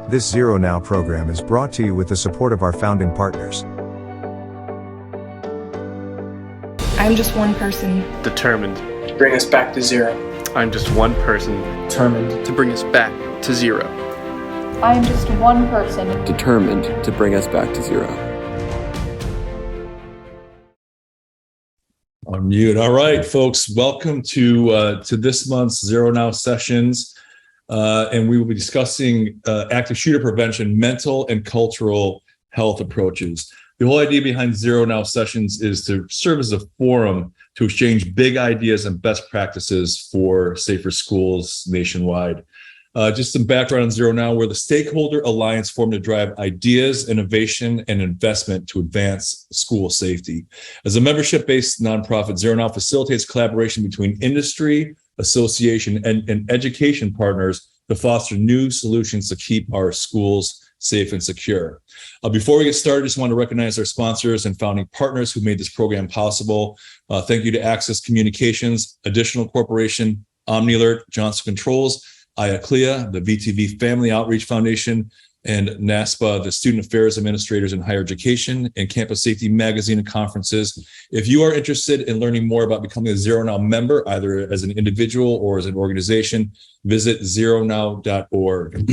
This ZeroNow program is brought to you with the support of our founding partners. I'm just one person. Determined to bring us back to zero. I'm just one person. Determined to bring us back to zero. I am just one person. Determined to bring us back to zero. On mute. All right, folks, welcome to this month's ZeroNow sessions. And we will be discussing active shooter prevention, mental and cultural health approaches. The whole idea behind ZeroNow sessions is to serve as a forum to exchange big ideas and best practices for safer schools nationwide. Just some background on ZeroNow. We're the stakeholder alliance formed to drive ideas, innovation, and investment to advance school safety. As a membership-based nonprofit, ZeroNow facilitates collaboration between industry, association, and education partners to foster new solutions to keep our schools safe and secure. Before we get started, I just want to recognize our sponsors and founding partners who made this program possible. Thank you to Access Communications, Additional Corporation, OmniAlert, Johnson Controls, IACLEA, the VTV Family Outreach Foundation, and NASPA, the Student Affairs Administrators in Higher Education, and Campus Safety Magazine and conferences. If you are interested in learning more about becoming a ZeroNow member, either as an individual or as an organization, visit zeronow.org.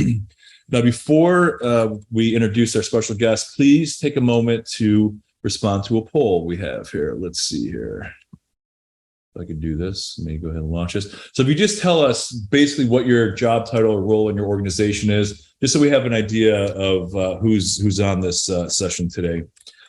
Now, before we introduce our special guest, please take a moment to respond to a poll we have here. Let's see here. If I could do this, let me go ahead and launch this. So if you just tell us basically what your job title or role in your organization is, just so we have an idea of who's on this session today.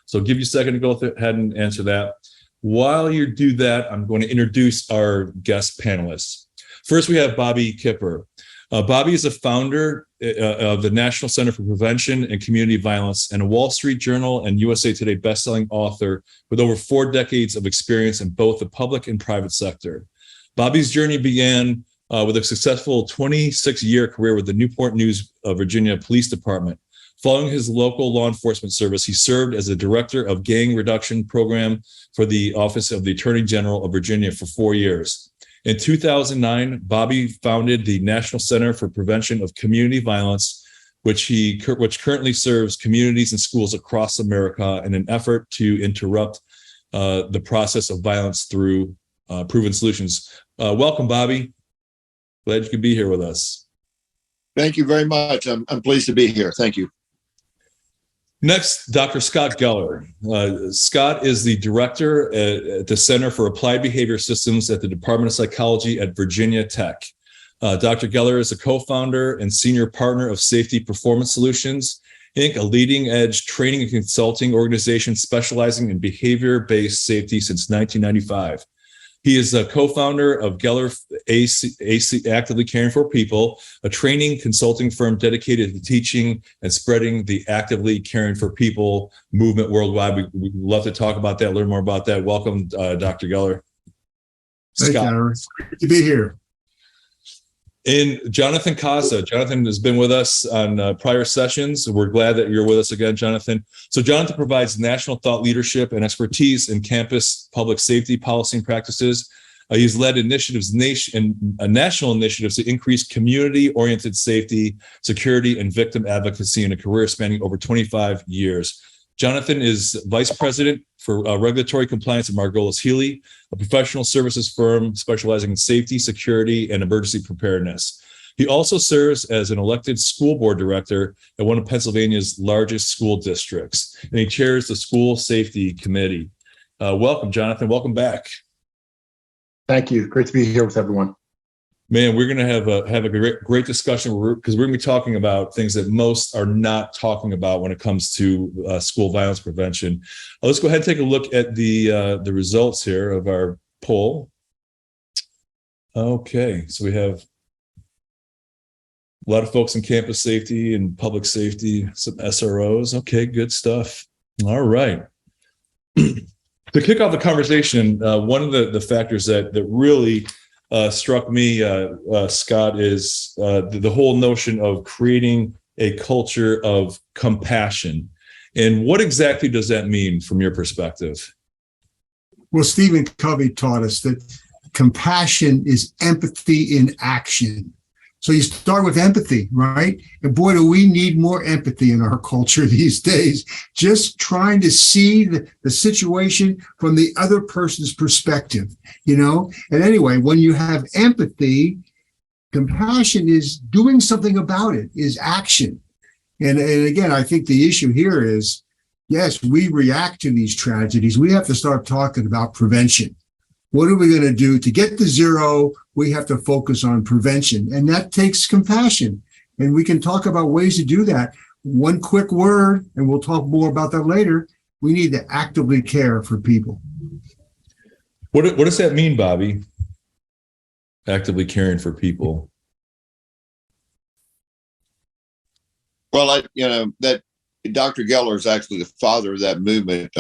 So I'll give you a second to go ahead and answer that. While you do that, I'm going to introduce our guest panelists. First, we have Bobby Kipper. Bobby is a founder of the National Center for Prevention and Community Violence and a Wall Street Journal and USA Today bestselling author with over 4 decades of experience in both the public and private sector. Bobby's journey began with a successful 26-year career with the Newport News, Virginia Police Department. Following his local law enforcement service, he served as the director of gang reduction program for the Office of the Attorney General of Virginia for 4 years. In 2009, Bobby founded the National Center for Prevention of Community Violence, which currently serves communities and schools across America in an effort to interrupt the process of violence through proven solutions. Welcome, Bobby. Glad you could be here with us. Thank you very much. I'm pleased to be here. Thank you. Next, Dr. Scott Geller. Scott is the director at the Center for Applied Behavior Systems at the Department of Psychology at Virginia Tech. Dr. Geller is a co-founder and senior partner of Safety Performance Solutions, Inc., a leading-edge training and consulting organization specializing in behavior-based safety since 1995. He is a co-founder of Geller AC Actively Caring for People, a training consulting firm dedicated to teaching and spreading the actively caring for people movement worldwide. We'd love to talk about that, learn more about that. Welcome, Dr. Geller. Thank you. Great to be here. And Jonathan Kassa. Jonathan has been with us on prior sessions. We're glad that you're with us again, Jonathan. So Jonathan provides national thought leadership and expertise in campus public safety policy and practices. He's led national initiatives to increase community-oriented safety, security, and victim advocacy in a career spanning over 25 years. Jonathan is vice president for regulatory compliance at Margolis Healy, a professional services firm specializing in safety, security, and emergency preparedness. He also serves as an elected school board director at one of Pennsylvania's largest school districts, and he chairs the School Safety Committee. Welcome, Jonathan. Welcome back. Thank you. Great to be here with everyone. Man, we're going to have a great discussion because we're going to be talking about things that most are not talking about when it comes to school violence prevention. Let's go ahead and take a look at the results here of our poll. Okay, so we have a lot of folks in campus safety and public safety, some SROs. Okay, good stuff. All right. To kick off the conversation, one of the factors that really struck me, Scott, is the whole notion of creating a culture of compassion. And what exactly does that mean from your perspective? Well, Stephen Covey taught us that compassion is empathy in action. So you start with empathy, right? And boy, do we need more empathy in our culture these days. Just trying to see the situation from the other person's perspective, And anyway, when you have empathy, compassion is doing something about it, is action. And again, I think the issue here is, yes, we react to these tragedies. We have to start talking about prevention. What are we going to do to get to zero? We have to focus on prevention, and that takes compassion. And we can talk about ways to do that. One quick word, and we'll talk more about that later. We need to actively care for people. What does that mean, Bobby? Actively caring for people. Well, that Dr. Geller is actually the father of that movement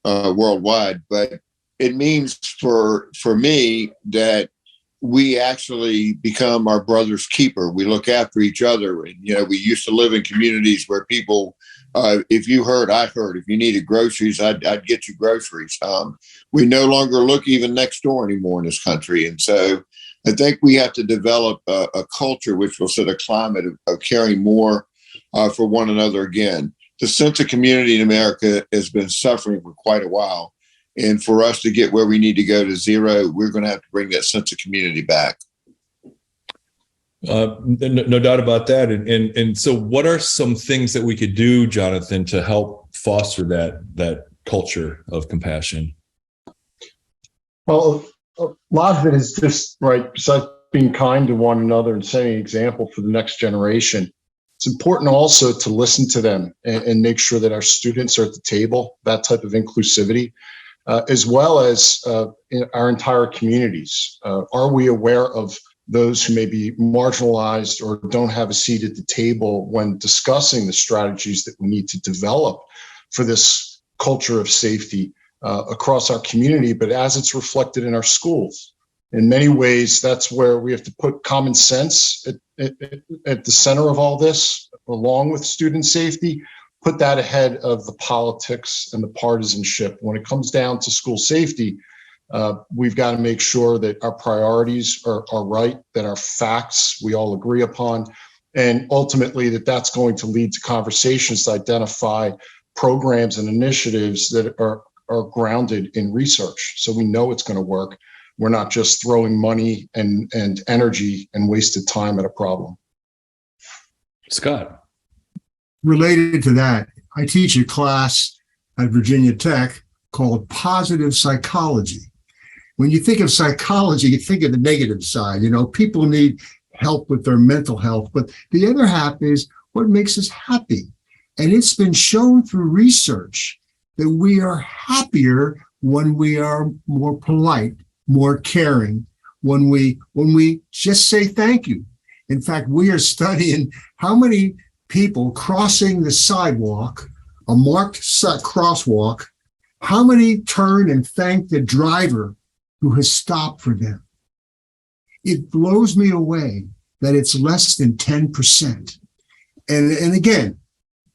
worldwide, but it means for me that we actually become our brother's keeper. We look after each other. And, we used to live in communities where people, if you heard, I heard. If you needed groceries, I'd get you groceries. We no longer look even next door anymore in this country. And so I think we have to develop a culture which will set a climate of caring more for one another again. The sense of community in America has been suffering for quite a while. And for us to get where we need to go to zero, we're going to have to bring that sense of community back. No doubt about that. And so what are some things that we could do, Jonathan, to help foster that culture of compassion? Well, a lot of it is just, right, besides being kind to one another and setting an example for the next generation, it's important also to listen to them and make sure that our students are at the table, that type of inclusivity. As well as in our entire communities. Are we aware of those who may be marginalized or don't have a seat at the table when discussing the strategies that we need to develop for this culture of safety across our community, but as it's reflected in our schools? In many ways, that's where we have to put common sense at the center of all this, along with student safety. Put that ahead of the politics and the partisanship. When it comes down to school safety, we've got to make sure that our priorities are right, that our facts we all agree upon, and ultimately that's going to lead to conversations to identify programs and initiatives that are grounded in research. So we know it's going to work. We're not just throwing money and energy and wasted time at a problem. Scott. Related to that, I teach a class at Virginia Tech called Positive Psychology. When you think of psychology, you think of the negative side. People need help with their mental health, but the other half is what makes us happy. And it's been shown through research that we are happier when we are more polite, more caring, when we just say thank you. In fact, we are studying how many people crossing the sidewalk, a marked crosswalk, how many turn and thank the driver who has stopped for them. It blows me away that it's less than 10%. And again,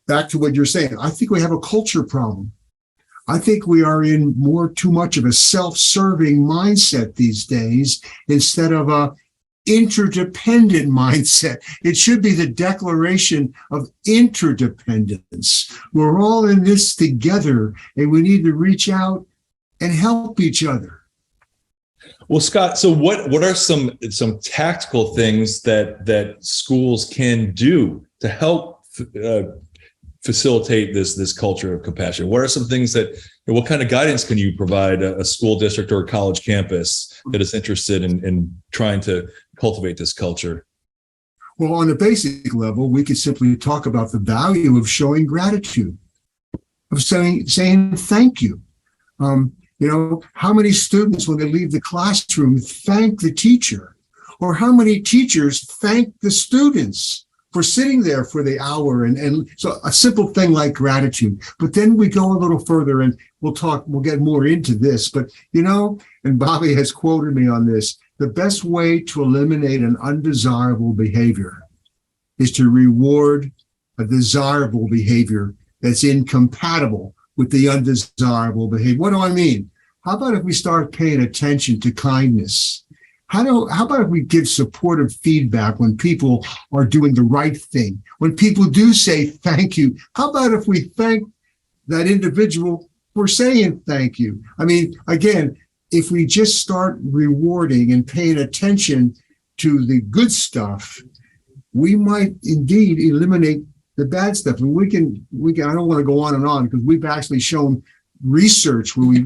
back to what you're saying, I think we have a culture problem. I think we are in too much of a self-serving mindset these days instead of a interdependent mindset. It should be the declaration of interdependence. We're all in this together, and we need to reach out and help each other. Well, Scott, so what are some tactical things that schools can do to help facilitate this culture of compassion? What are some things what kind of guidance can you provide a school district or a college campus that is interested in trying to cultivate this culture? Well, on the basic level, we could simply talk about the value of showing gratitude, of saying thank you. How many students, when they leave the classroom, thank the teacher? Or how many teachers thank the students for sitting there for the hour? And so a simple thing like gratitude. But then we go a little further, and we'll get more into this. But, and Bobby has quoted me on this, the best way to eliminate an undesirable behavior is to reward a desirable behavior that's incompatible with the undesirable behavior. What do I mean? How about if we start paying attention to kindness? How about if we give supportive feedback when people are doing the right thing? When people do say thank you, how about if we thank that individual for saying thank you? I mean, again, if we just start rewarding and paying attention to the good stuff, we might indeed eliminate the bad stuff. And we can, I don't want to go on and on, because we've actually shown research where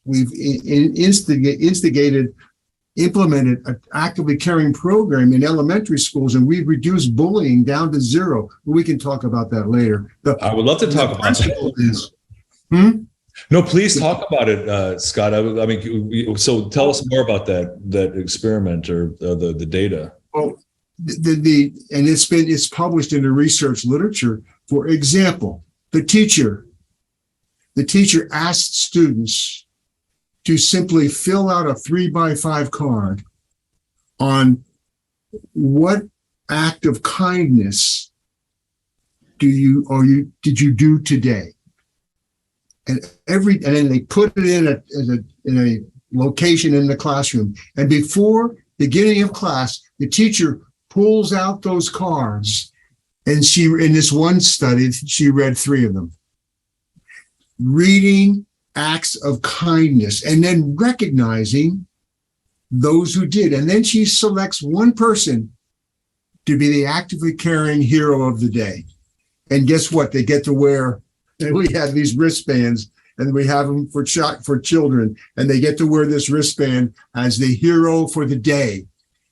we've implemented an actively caring program in elementary schools, and we've reduced bullying down to zero. We can talk about that later. I would love to talk about that. No, please talk about it, Scott. I mean, so tell us more about that experiment or the data. Well, and it's published in the research literature. For example, the teacher asked students to simply fill out a 3x5 card on what act of kindness did you do today, and then they put it in a location in the classroom. And before beginning of class, the teacher pulls out those cards, and in this one study, she read 3 of them. Reading acts of kindness and then recognizing those who did. And then she selects one person to be the actively caring hero of the day. And guess what? They get to wear, and we have these wristbands, and we have them for children, and they get to wear this wristband as the hero for the day.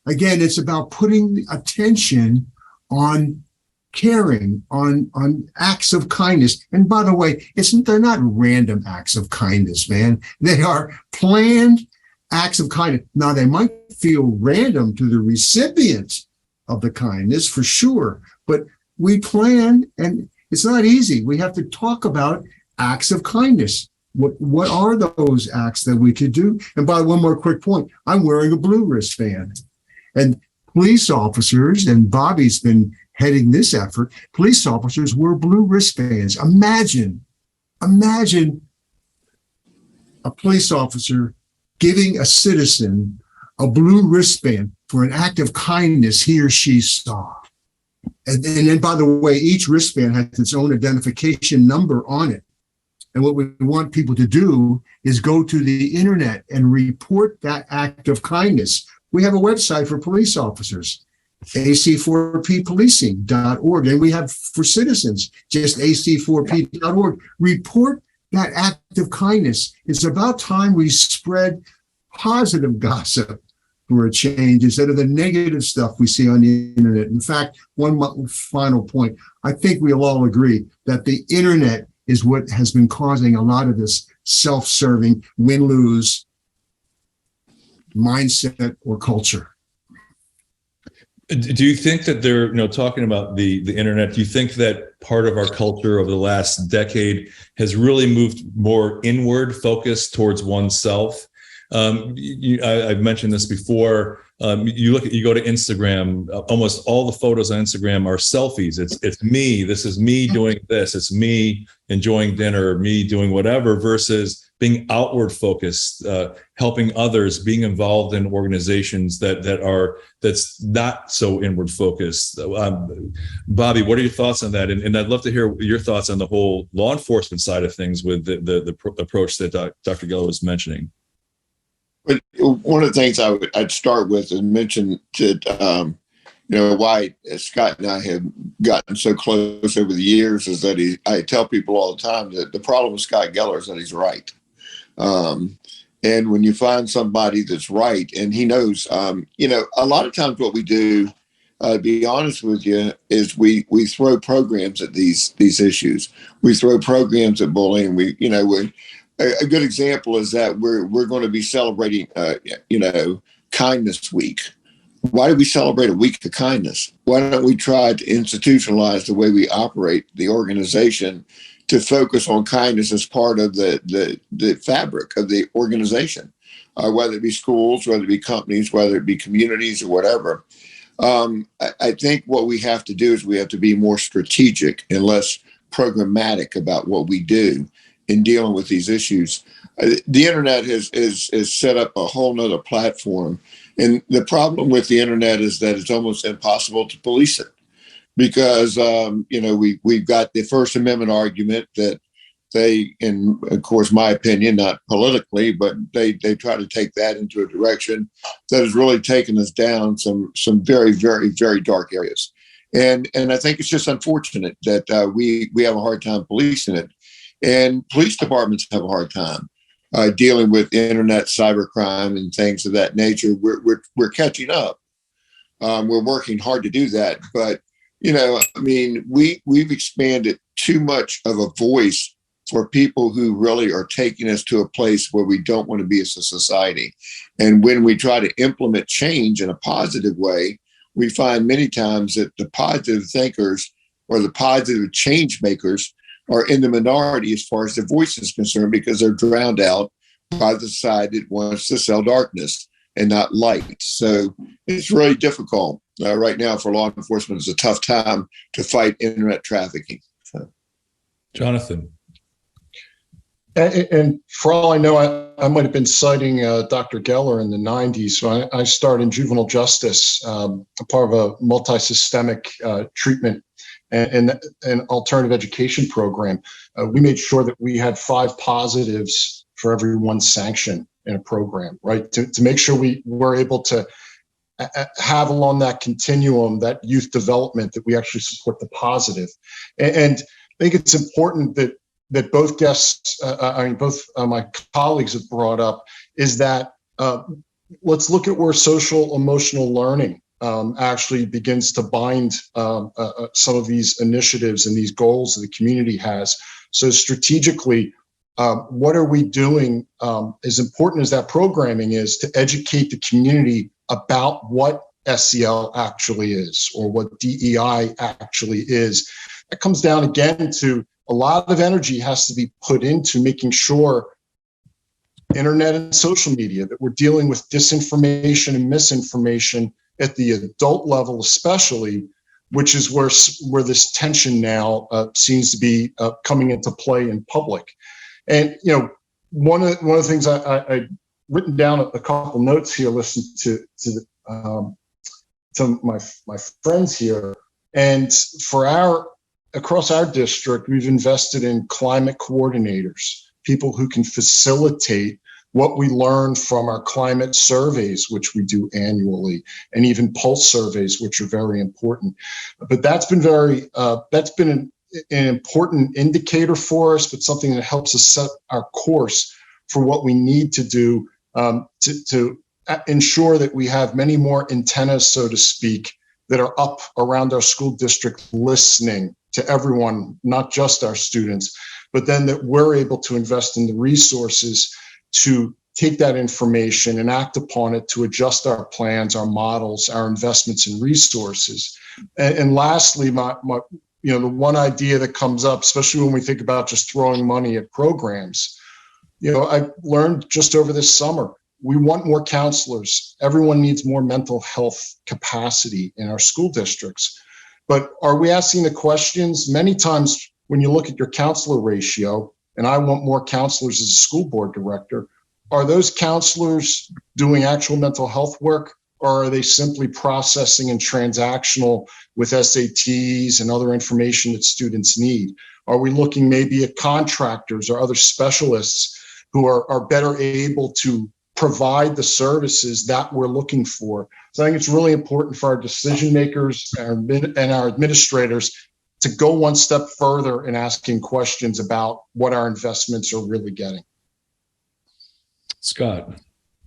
Again, it's about putting attention on caring, on acts of kindness. And by the way, they're not random acts of kindness, man. They are planned acts of kindness. Now, they might feel random to the recipient of the kindness, for sure, but we plan, and it's not easy. We have to talk about acts of kindness. What are those acts that we could do? And by one more quick point, I'm wearing a blue wristband. And police officers, and Bobby's been heading this effort, police officers wear blue wristbands. Imagine a police officer giving a citizen a blue wristband for an act of kindness he or she saw. And then, by the way, each wristband has its own identification number on it. And what we want people to do is go to the internet and report that act of kindness. We have a website for police officers, ac4ppolicing.org. And we have for citizens, just ac4p.org. Report that act of kindness. It's about time we spread positive gossip for a change instead of the negative stuff we see on the internet. In fact, one final point. I think we'll all agree that the internet is what has been causing a lot of this self-serving win-lose mindset or culture. Do you think that they're, talking about the internet, do you think that part of our culture over the last decade has really moved more inward, focused towards oneself? I've mentioned this before. You go to Instagram, almost all the photos on Instagram are selfies. It's me. This is me doing this. It's me enjoying dinner, me doing whatever, versus being outward focused, helping others, being involved in organizations that's not so inward focused. Bobby, what are your thoughts on that? And I'd love to hear your thoughts on the whole law enforcement side of things with the approach that Dr. Geller was mentioning. But one of the things I'd start with is mention that, why Scott and I have gotten so close over the years is that I tell people all the time that the problem with Scott Geller is that he's right. And when you find somebody that's right, and he knows, a lot of times what we do, to be honest with you, is we throw programs at these issues. We throw programs at bullying. A good example is that we're going to be celebrating, Kindness Week. Why do we celebrate a week of kindness? Why don't we try to institutionalize the way we operate the organization to focus on kindness as part of the fabric of the organization, whether it be schools, whether it be companies, whether it be communities or whatever. I think what we have to do is we have to be more strategic and less programmatic about what we do. in dealing with these issues. The internet has set up a whole nother platform. And the problem with the internet is that it's almost impossible to police it because, we've got the First Amendment argument that they, in of course, my opinion, not politically, but they try to take that into a direction that has really taken us down some very, very, very dark areas. And I think it's just unfortunate that we have a hard time policing it. And police departments have a hard time dealing with internet cybercrime and things of that nature. We're catching up. We're working hard to do that. But, we've expanded too much of a voice for people who really are taking us to a place where we don't want to be as a society. And when we try to implement change in a positive way, we find many times that the positive thinkers or the positive change makers are in the minority as far as their voice is concerned because they're drowned out by the side that wants to sell darkness and not light. So it's really difficult right now for law enforcement. It's a tough time to fight internet trafficking. So. Jonathan. And for all I know, I might have been citing Dr. Geller in the 90s. So I started in juvenile justice, a part of a multi-systemic treatment and alternative education program. We made sure that we had 5 positives for every 1 sanction in a program, right? To make sure we were able to have along that continuum, that youth development, that we actually support the positive. And I think it's important that both guests, both my colleagues have brought up, is that let's look at where social emotional learning actually begins to bind some of these initiatives and these goals that the community has. So strategically, what are we doing, as important as that programming is, to educate the community about what SEL actually is or what DEI actually is? That comes down again to a lot of energy has to be put into making sure internet and social media, that we're dealing with disinformation and misinformation at the adult level, especially, which is where this tension now seems to be coming into play in public. And one of the things I written down a couple notes here, listening to my friends here, and across our district, we've invested in climate coordinators, people who can facilitate what we learn from our climate surveys, which we do annually, and even pulse surveys, which are very important. But that's been an important indicator for us, but something that helps us set our course for what we need to do to ensure that we have many more antennas, so to speak, that are up around our school district listening to everyone, not just our students, but then that we're able to invest in the resources to take that information and act upon it to adjust our plans, our models, our investments and resources. And lastly, the one idea that comes up, especially when we think about just throwing money at programs, I learned just over this summer, we want more counselors. Everyone needs more mental health capacity in our school districts. But are we asking the questions? Many times when you look at your counselor ratio, and I want more counselors as a school board director, are those counselors doing actual mental health work, or are they simply processing and transactional with SATs and other information that students need? Are we looking maybe at contractors or other specialists who are better able to provide the services that we're looking for? So I think it's really important for our decision makers and our administrators to go one step further in asking questions about what our investments are really getting. Scott.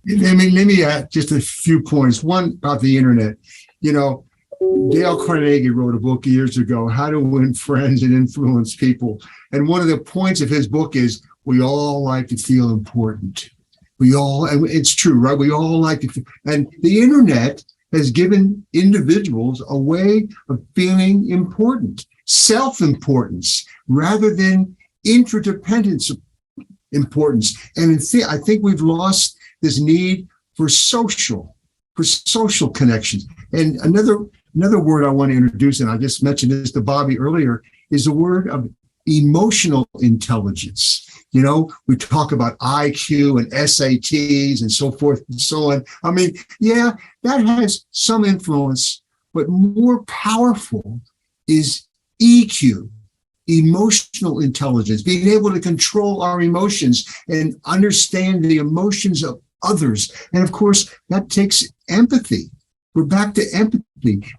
Let me add just a few points. One, about the internet. Dale Carnegie wrote a book years ago, How to Win Friends and Influence People. And one of the points of his book is we all like to feel important. And it's true, right? We all like to, and the internet has given individuals a way of feeling important, self-importance, rather than interdependence importance. And I think we've lost this need for social connections. And another word I want to introduce, and I just mentioned this to Bobby earlier, is the word of emotional intelligence. We talk about IQ and SATs and so forth and so on. I mean, yeah, that has some influence, but more powerful is EQ, emotional intelligence, being able to control our emotions and understand the emotions of others. And of course, that takes empathy. We're back to empathy.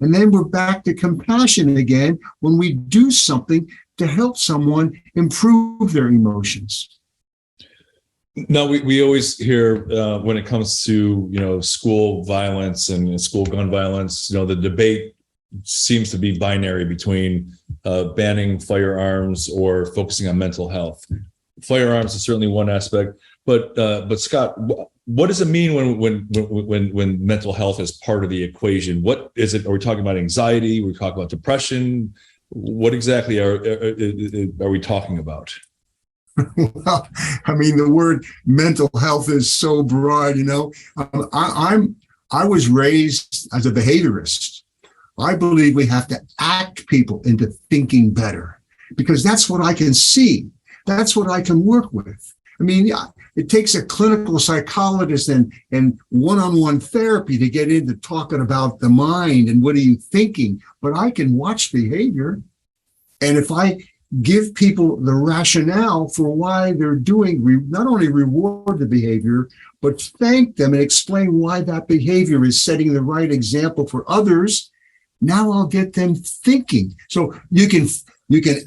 And then we're back to compassion again when we do something to help someone improve their emotions. Now, we always hear when it comes to, school violence and school gun violence, the debate seems to be binary between banning firearms or focusing on mental health. Firearms is certainly one aspect, but Scott, what does it mean when mental health is part of the equation? What is it? Are we talking about anxiety? Are we talking about depression? What exactly are we talking about? Well, I mean, the word mental health is so broad. I was raised as a behaviorist. I believe we have to act people into thinking better because that's what I can see. That's what I can work with. I mean, it takes a clinical psychologist and one-on-one therapy to get into talking about the mind and what are you thinking. But I can watch behavior. And if I give people the rationale for why they're doing, not only reward the behavior, but thank them and explain why that behavior is setting the right example for others, now I'll get them thinking. So you can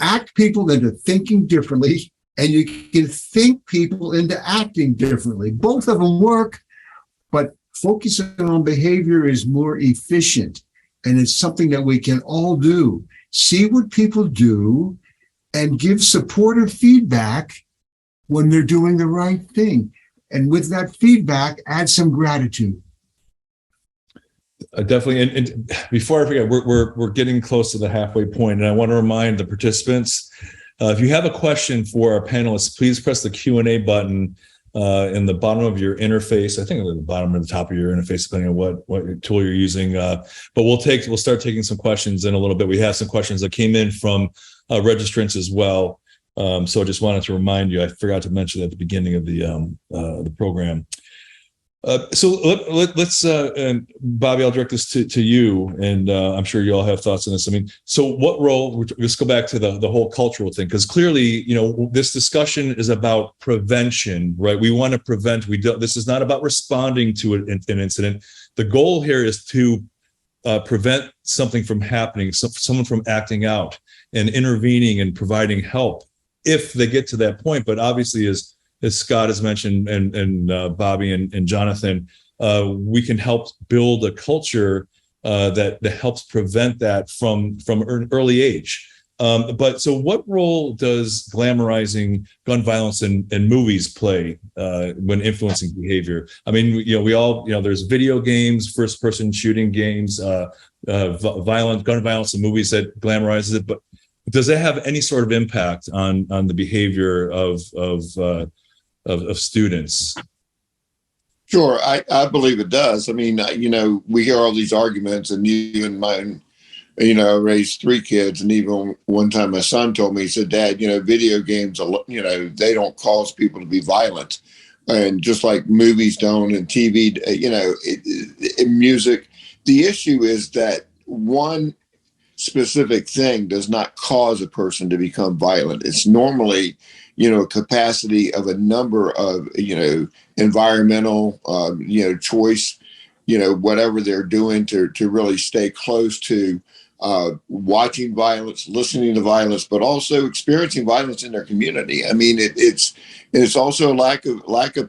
act people into thinking differently, and you can think people into acting differently. Both of them work, but focusing on behavior is more efficient. And it's something that we can all do. See what people do and give supportive feedback when they're doing the right thing. And with that feedback, add some gratitude. Definitely. And before I forget, we're getting close to the halfway point, and I want to remind the participants, if you have a question for our panelists, please press the Q&A button in the bottom of your interface. I think at the bottom or the top of your interface, depending on what tool you're using. But we'll start taking some questions in a little bit. We have some questions that came in from registrants as well. So I just wanted to remind you, I forgot to mention at the beginning of the program. So let's Bobby, I'll direct this to you, and I'm sure you all have thoughts on this. I mean, so what role? Let's go back to the whole cultural thing, because clearly, this discussion is about prevention, right? We want to prevent. This is not about responding to an incident. The goal here is to prevent something from happening, someone from acting out and intervening and providing help if they get to that point. But obviously, as Scott has mentioned, and Bobby and Jonathan, we can help build a culture that helps prevent that from an early age. But so what role does glamorizing gun violence in movies play when influencing behavior? I mean, we all, there's video games, first person shooting games, violent gun violence in movies that glamorizes it. But does that have any sort of impact on the behavior of students? Sure, I believe it does. I mean, we hear all these arguments, and you and mine, I raised 3 kids, and even one time my son told me, he said, "Dad, video games, they don't cause people to be violent, and just like movies don't, and TV, music. The issue is that one specific thing does not cause a person to become violent. It's normally capacity of a number of, environmental, choice, whatever they're doing to really stay close to watching violence, listening to violence, but also experiencing violence in their community. I mean, it's also a lack of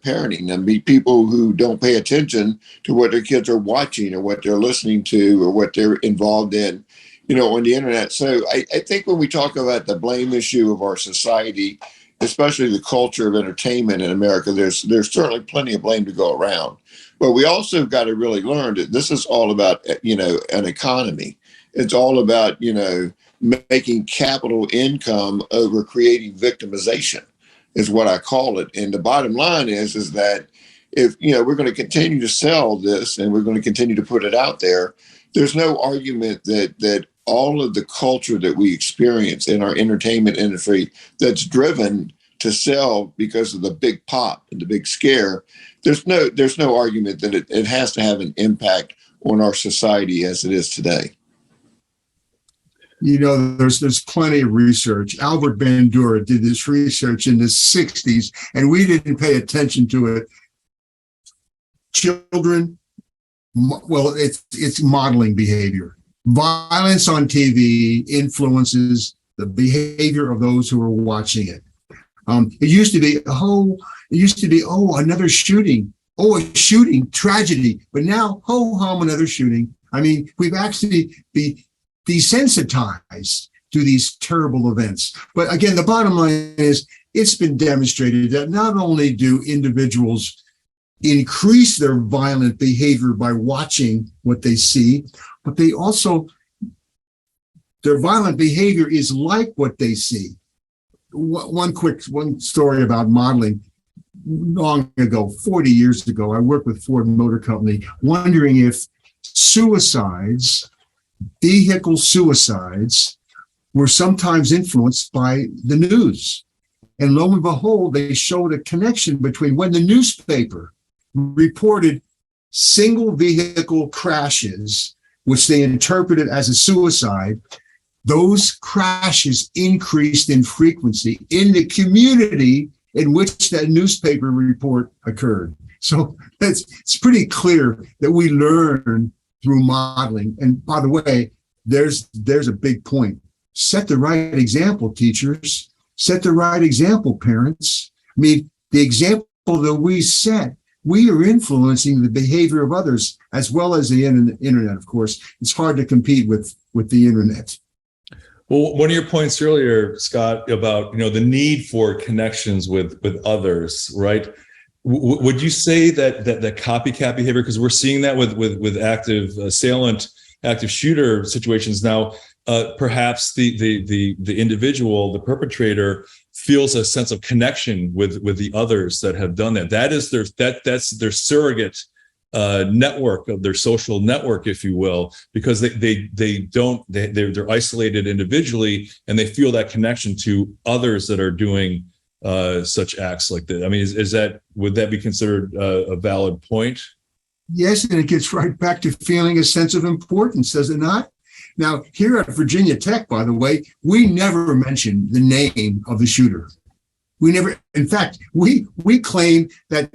parenting. I mean, people who don't pay attention to what their kids are watching or what they're listening to or what they're involved in, on the internet. So I think when we talk about the blame issue of our society, especially the culture of entertainment in America, there's certainly plenty of blame to go around. But we also got to really learn that this is all about, an economy. It's all about, making capital income over creating victimization is what I call it. And the bottom line is that if, we're going to continue to sell this and we're going to continue to put it out there, there's no argument that all of the culture that we experience in our entertainment industry that's driven to sell because of the big pop and the big scare, there's no argument that it has to have an impact on our society as it is today. You know, there's plenty of research. Albert Bandura did this research in the 60s, and we didn't pay attention to it. Children, well, it's modeling behavior. Violence on TV influences the behavior of those who are watching it. It used to be, another shooting. Oh, a shooting, tragedy. But now, another shooting. I mean, we've actually been desensitized to these terrible events. But again, the bottom line is it's been demonstrated that not only do individuals increase their violent behavior by watching what they see, but they also, their violent behavior is like what they see. One story about modeling. Long ago, 40 years ago, I worked with Ford Motor Company, wondering if vehicle suicides, were sometimes influenced by the news. And lo and behold, they showed a connection between when the newspaper reported single vehicle crashes, which they interpreted as a suicide, those crashes increased in frequency in the community in which that newspaper report occurred. So it's pretty clear that we learn through modeling. And by the way, there's a big point. Set the right example, teachers. Set the right example, parents. I mean, the example that we set, we are influencing the behavior of others, as well as the internet, of course. It's hard to compete with the internet. Well, one of your points earlier, Scott, about the need for connections with others, right? Would you say that copycat behavior, because we're seeing that with active assailant, active shooter situations now, perhaps the individual, the perpetrator, feels a sense of connection with the others that have done that. That's their surrogate network, of their social network, if you will, because they're isolated individually, and they feel that connection to others that are doing such acts like that. I mean, would that be considered a valid point? Yes, and it gets right back to feeling a sense of importance, does it not? Now, here at Virginia Tech, by the way, we never mentioned the name of the shooter. We never. In fact, we claim that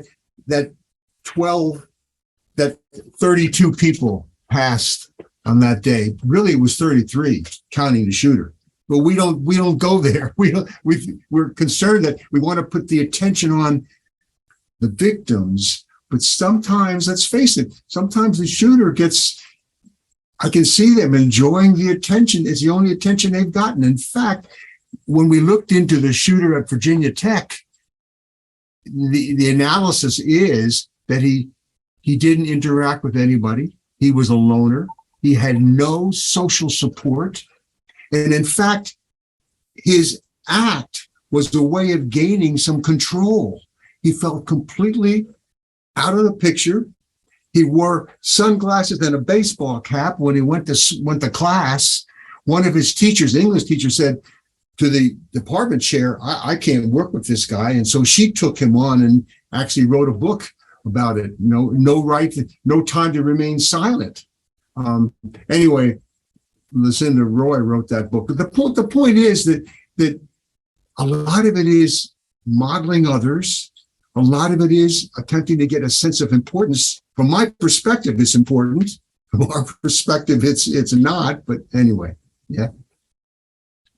32 people passed on that day. Really, it was 33, counting the shooter. But we don't go there. We're concerned that we want to put the attention on the victims. But sometimes, let's face it, sometimes the shooter I can see them enjoying the attention. It's the only attention they've gotten. In fact, when we looked into the shooter at Virginia Tech, the analysis is that he didn't interact with anybody. He was a loner. He had no social support. And in fact, his act was a way of gaining some control. He felt completely out of the picture. He wore sunglasses and a baseball cap when he went to class. One of his teachers, the English teacher, said to the department chair, I can't work with this guy. And so she took him on and actually wrote a book about it. No time to remain silent. Anyway, Lucinda Roy wrote that book. But the point is that a lot of it is modeling others. A lot of it is attempting to get a sense of importance. From my perspective, it's important. From our perspective, it's not. But anyway, yeah.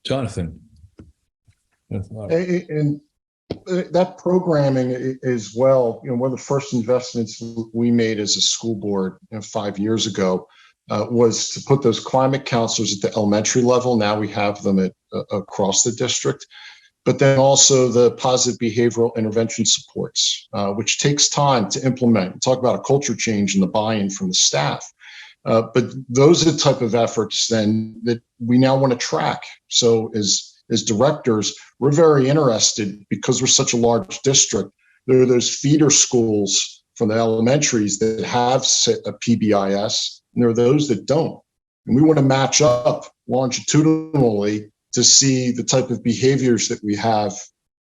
Jonathan. And that programming as well, one of the first investments we made as a school board 5 years ago was to put those climate counselors at the elementary level. Now we have them across the district. But then also the positive behavioral intervention supports, which takes time to implement. Talk about a culture change and the buy-in from the staff. But those are the type of efforts then that we now want to track. So as directors, we're very interested, because we're such a large district. There are those feeder schools from the elementaries that have a PBIS, and there are those that don't. And we want to match up longitudinally to see the type of behaviors that we have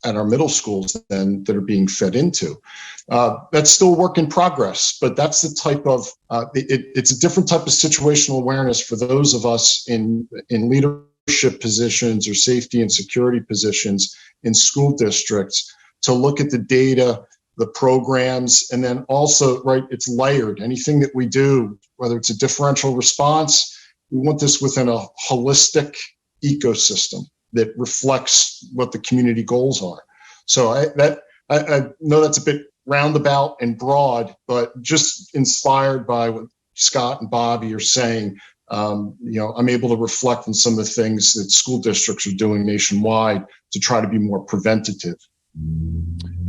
at our middle schools then that are being fed into. That's still a work in progress, but that's the type of, it's a different type of situational awareness for those of us in leadership positions or safety and security positions in school districts to look at the data, the programs, and then also, right, it's layered. Anything that we do, whether it's a differential response, we want this within a holistic ecosystem that reflects what the community goals are. So I know that's a bit roundabout and broad, but just inspired by what Scott and Bobby are saying, I'm able to reflect on some of the things that school districts are doing nationwide to try to be more preventative.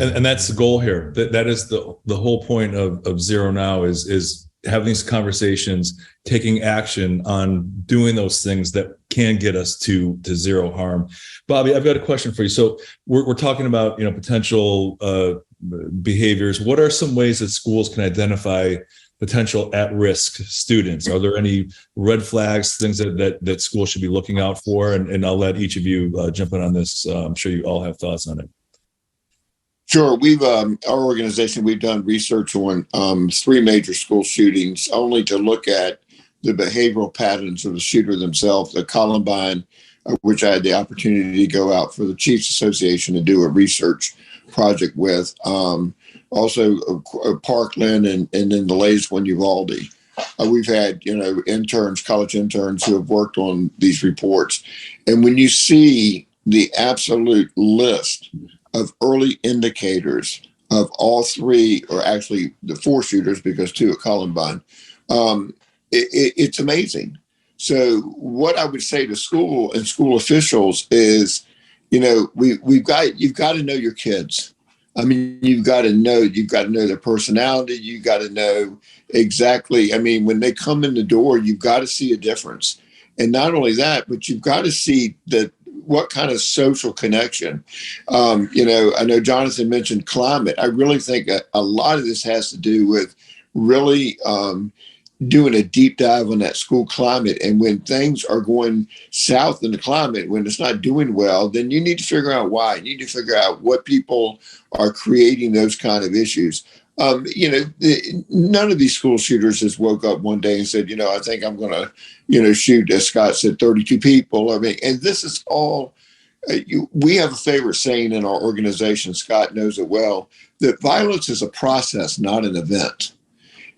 And that's the goal here. That is the whole point of ZeroNow is having these conversations, taking action on doing those things that can get us to zero harm. Bobby, I've got a question for you. So we're talking about potential behaviors. What are some ways that schools can identify potential at-risk students? Are there any red flags, things that schools should be looking out for? And I'll let each of you jump in on this. I'm sure you all have thoughts on it. Sure. Our organization, we've done research on 3 major school shootings, only to look at the behavioral patterns of the shooter themselves. The Columbine, which I had the opportunity to go out for the Chiefs Association to do a research project with. Also Parkland, and then the latest one, Uvalde. We've had, interns, college interns who have worked on these reports. And when you see the absolute list of early indicators of all 3, or actually the 4 shooters, because 2 at Columbine, it's amazing. So what I would say to school and school officials is, you've got to know your kids. I mean, you've got to know their personality. You've got to know exactly. I mean, when they come in the door, you've got to see a difference. And not only that, but you've got to see what kind of social connection. I know Jonathan mentioned climate. I really think a lot of this has to do with really doing a deep dive on that school climate. And when things are going south in the climate, when it's not doing well, then you need to figure out why. You need to figure out what people are creating those kind of issues. None of these school shooters has woke up one day and said, I think I'm going to, shoot, as Scott said, 32 people. I mean, and this is all, we have a favorite saying in our organization, Scott knows it well, that violence is a process, not an event.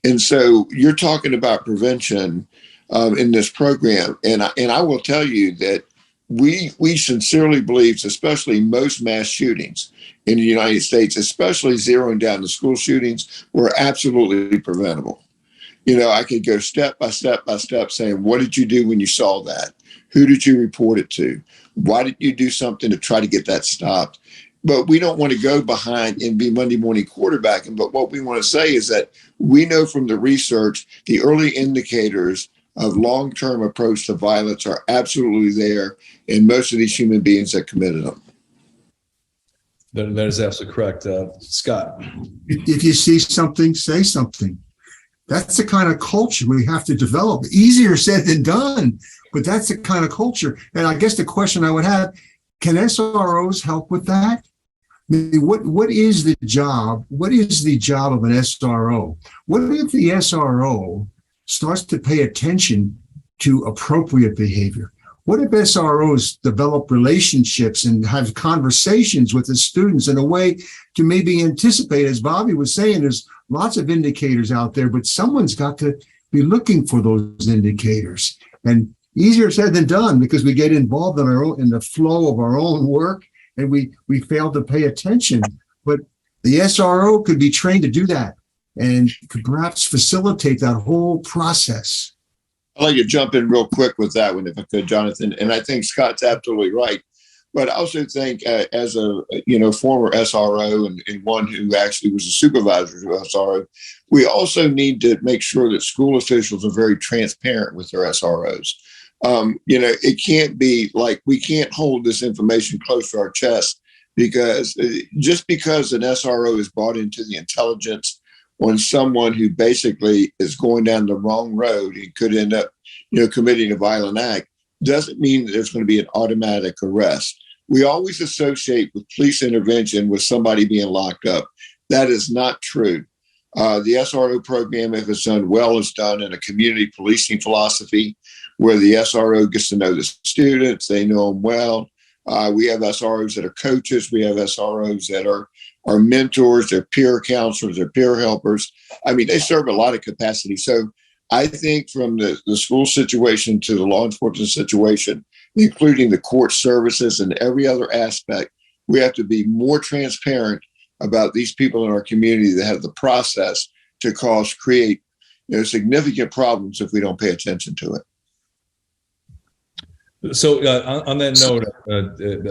And so you're talking about prevention in this program. And I will tell you that we sincerely believe, especially most mass shootings in the United States, especially zeroing down the school shootings, were absolutely preventable. I could go step by step by step saying, what did you do when you saw that? Who did you report it to? Why did you do something to try to get that stopped? But we don't want to go behind and be Monday morning quarterbacking. But what we want to say is that we know from the research, the early indicators of long-term approach to violence are absolutely there in most of these human beings that committed them. That is absolutely correct. Scott? If you see something, say something. That's the kind of culture we have to develop. Easier said than done, but that's the kind of culture. And I guess the question I would have, can SROs help with that? I mean, what is the job? What is the job of an SRO? What if the SRO starts to pay attention to appropriate behavior? What if SROs develop relationships and have conversations with the students in a way to maybe anticipate, as Bobby was saying, there's lots of indicators out there, but someone's got to be looking for those indicators. And easier said than done, because we get involved in the flow of our own work and we fail to pay attention. But the SRO could be trained to do that and could perhaps facilitate that whole process. I'd like to jump in real quick with that one, if I could, Jonathan. And I think Scott's absolutely right. But I also think as a former SRO and one who actually was a supervisor of SRO, we also need to make sure that school officials are very transparent with their SROs. It can't be like we can't hold this information close to our chest, because just because an SRO is brought into the intelligence on someone who basically is going down the wrong road, he could end up, committing a violent act, doesn't mean that there's going to be an automatic arrest. we always associate with police intervention with somebody being locked up. That is not true. The SRO program, if it's done well, is done in a community policing philosophy where the SRO gets to know the students, they know them well. We have SROs that are coaches. We have SROs that are mentors, they're peer counselors, they're peer helpers. I mean, they serve a lot of capacity. So I think from the school situation to the law enforcement situation, including the court services and every other aspect, we have to be more transparent about these people in our community that have the process to create significant problems if we don't pay attention to it. So on that note,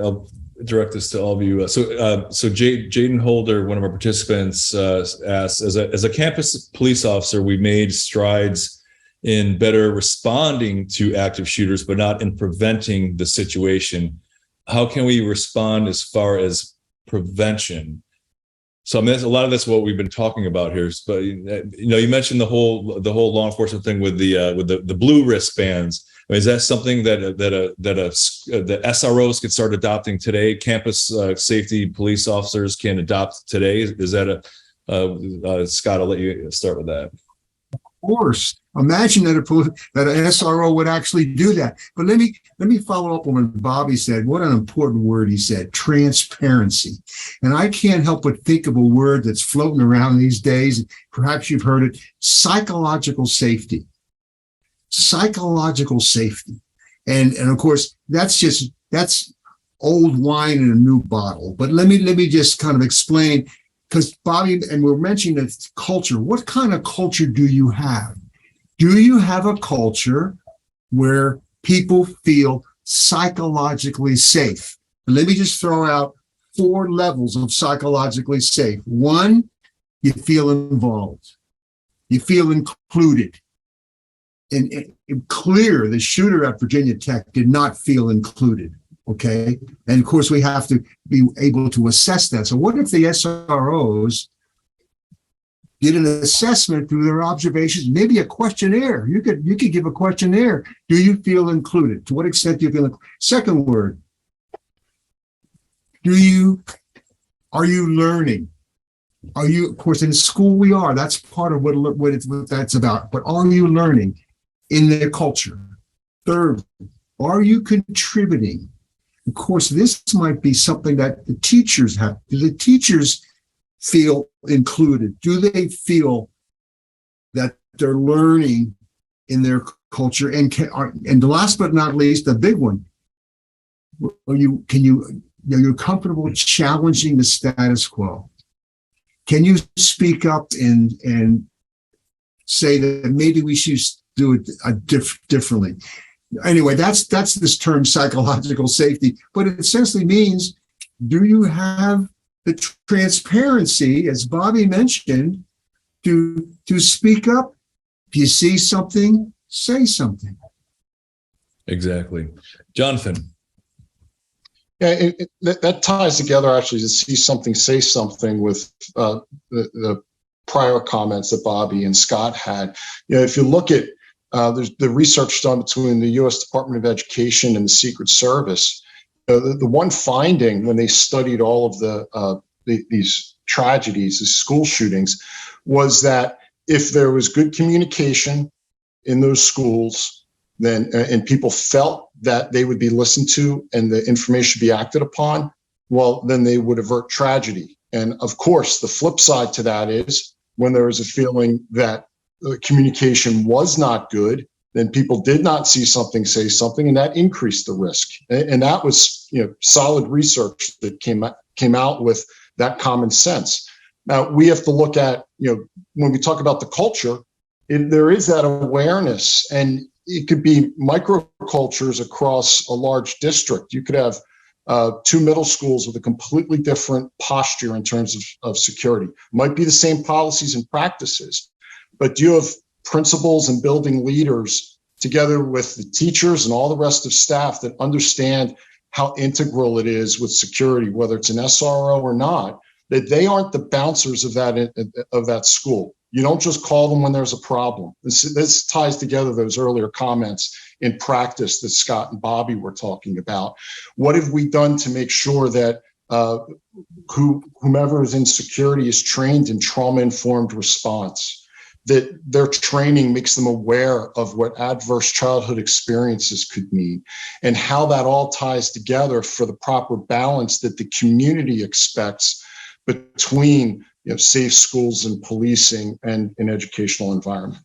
I'll direct this to all of you. So Jaden Holder, one of our participants, asked, as a campus police officer, we made strides in better responding to active shooters, but not in preventing the situation. How can we respond as far as prevention? So I mean, a lot of that's what we've been talking about here. But you mentioned the whole law enforcement thing with the blue wristbands. I mean, is that something that the SROs could start adopting today? Campus safety police officers can adopt today. Is that Scott? I'll let you start with that. Of course. Imagine that an SRO would actually do that. But let me follow up on what Bobby said. What an important word he said: transparency. And I can't help but think of a word that's floating around these days. Perhaps you've heard it: psychological safety. Psychological safety. And of course, that's old wine in a new bottle. But let me just kind of explain, because Bobby, and we're mentioning that culture. What kind of culture do you have? Do you have a culture where people feel psychologically safe? And let me just throw out 4 levels of psychologically safe. 1, you feel involved. You feel included. And clear, the shooter at Virginia Tech did not feel included, okay? And of course, we have to be able to assess that. So what if the SROs did an assessment through their observations, maybe a questionnaire? You could give a questionnaire. Do you feel included? To what extent do you feel included? Second word, are you learning? Are you, of course, in school we are. That's part of what that's about. But are you learning in their culture? Third, are you contributing? Of course, this might be something that the teachers have. Do the teachers feel included? Do they feel that they're learning in their culture? And last but not least, the big one: you're comfortable challenging the status quo? Can you speak up and say that maybe we should do it differently? Anyway, that's this term psychological safety, but it essentially means, do you have the transparency, as Bobby mentioned, to speak up? If you see something, say something. Exactly. Jonathan. Yeah, that ties together, actually, to see something, say something, with the prior comments that Bobby and Scott had. If you look at there's the research done between the U.S. Department of Education and the Secret Service. The one finding when they studied all of these tragedies, the school shootings, was that if there was good communication in those schools, then and people felt that they would be listened to and the information be acted upon, well, then they would avert tragedy. And of course, the flip side to that is when there was a feeling that communication was not good, then people did not see something, say something, and that increased the risk. And that was, solid research that came out with that common sense. Now we have to look at, when we talk about the culture, there is that awareness, and it could be microcultures across a large district. You could have 2 middle schools with a completely different posture in terms of security. Might be the same policies and practices, but you have principals and building leaders together with the teachers and all the rest of staff that understand how integral it is with security, whether it's an SRO or not, that they aren't the bouncers of that school. You don't just call them when there's a problem. This ties together those earlier comments in practice that Scott and Bobby were talking about. What have we done to make sure that whomever is in security is trained in trauma-informed response, that their training makes them aware of what adverse childhood experiences could mean, and how that all ties together for the proper balance that the community expects between safe schools and policing and an educational environment.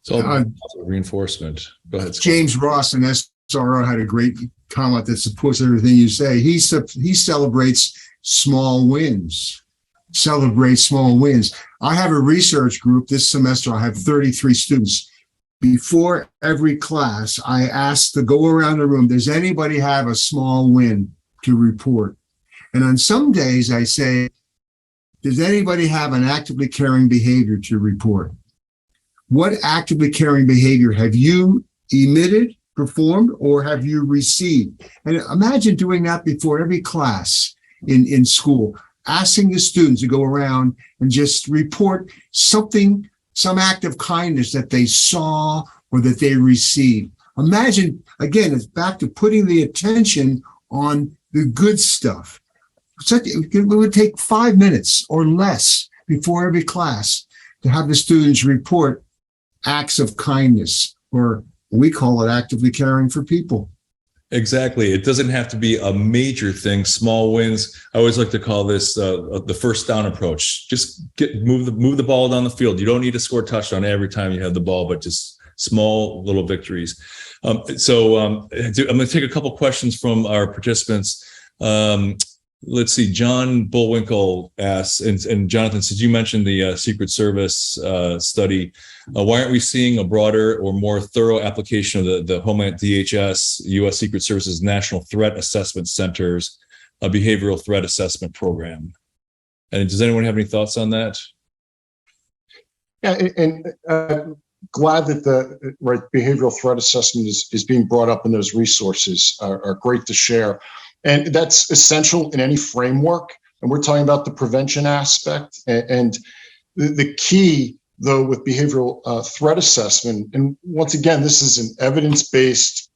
So reinforcement. Go ahead, Scott. James Ross and SRO had a great comment that supports everything you say. He celebrates small wins. Celebrate small wins. I have a research group this semester. I have 33 students. Before every class, I ask to go around the room. Does anybody have a small win to report? And on some days I say, does anybody have an actively caring behavior to report? What actively caring behavior have you emitted, performed, or have you received? And imagine doing that before every class in school, asking the students to go around and just report something, some act of kindness that they saw or that they received. Imagine, again, it's back to putting the attention on the good stuff. It would take 5 minutes or less before every class to have the students report acts of kindness, or we call it actively caring for people. Exactly. It doesn't have to be a major thing. Small wins. I always like to call this the first down approach. Just move the ball down the field. You don't need to score a touchdown every time you have the ball, but just small little victories. I'm going to take a couple questions from our participants. Let's see. John Bullwinkle asks, and Jonathan, since you mentioned the Secret Service study, why aren't we seeing a broader or more thorough application of the Homeland DHS, U.S. Secret Service's National Threat Assessment Center's behavioral threat assessment program? And does anyone have any thoughts on that? Yeah, and glad that the behavioral threat assessment is being brought up, and those resources are great to share. And that's essential in any framework. And we're talking about the prevention aspect. And the key, though, with behavioral threat assessment, and once again, this is an evidence-based,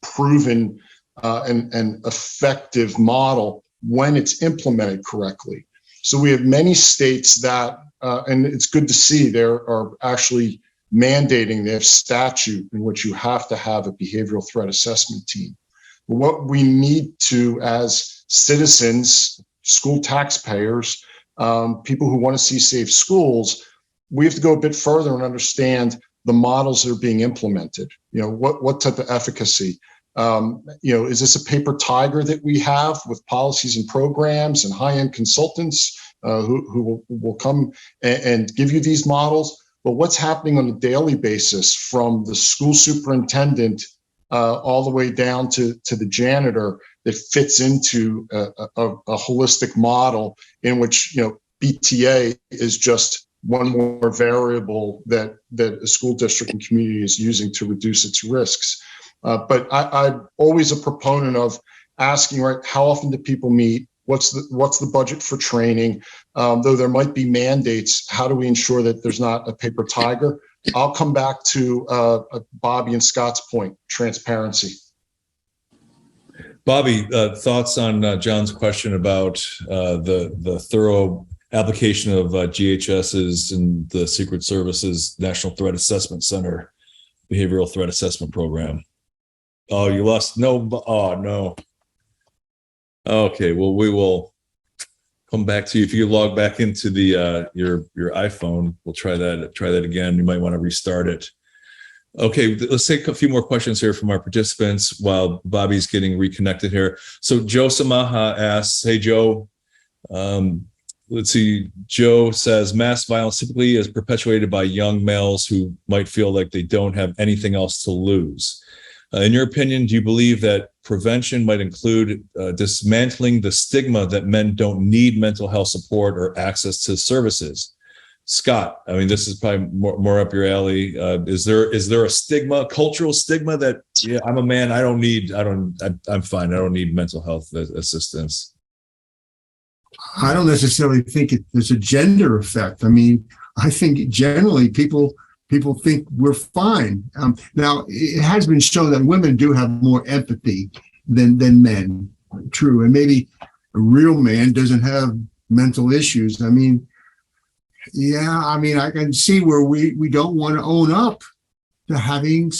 proven, and effective model when it's implemented correctly. So we have many states that, and it's good to see, there are actually mandating, they have statute in which you have to have a behavioral threat assessment team. What we need to, as citizens, school taxpayers, people who want to see safe schools, we have to go a bit further and understand the models that are being implemented. What type of efficacy? Is this a paper tiger that we have with policies and programs and high-end consultants who will come and give you these models? But what's happening on a daily basis from the school superintendent all the way down to the janitor that fits into a holistic model in which BTA is just one more variable that a school district and community is using to reduce its risks. But I'm always a proponent of asking, how often do people meet? What's the budget for training? Though there might be mandates, how do we ensure that there's not a paper tiger? I'll come back to Bobby and Scott's point, transparency. Bobby, thoughts on John's question about the thorough application of GHS's and the Secret Service's National Threat Assessment Center Behavioral Threat Assessment Program? Oh, you lost? No. Oh, no. Okay, well, we will come back to you. If you log back into the your iPhone, we'll try that again. You might want to restart it. Okay, let's take a few more questions here from our participants while Bobby's getting reconnected here. So Joe Samaha asks, hey, Joe, let's see. Joe says, mass violence typically is perpetuated by young males who might feel like they don't have anything else to lose. In your opinion, do you believe that prevention might include dismantling the stigma that men don't need mental health support or access to services? Scott, I mean, this is probably more up your alley. Is there a stigma, cultural stigma that, yeah, I'm a man, I'm fine, I don't need mental health assistance? I don't necessarily think there's a gender effect. I mean, I think generally people think we're fine. Now, it has been shown that women do have more empathy than men. True. And maybe a real man doesn't have mental issues. I mean, I can see where we don't want to own up to having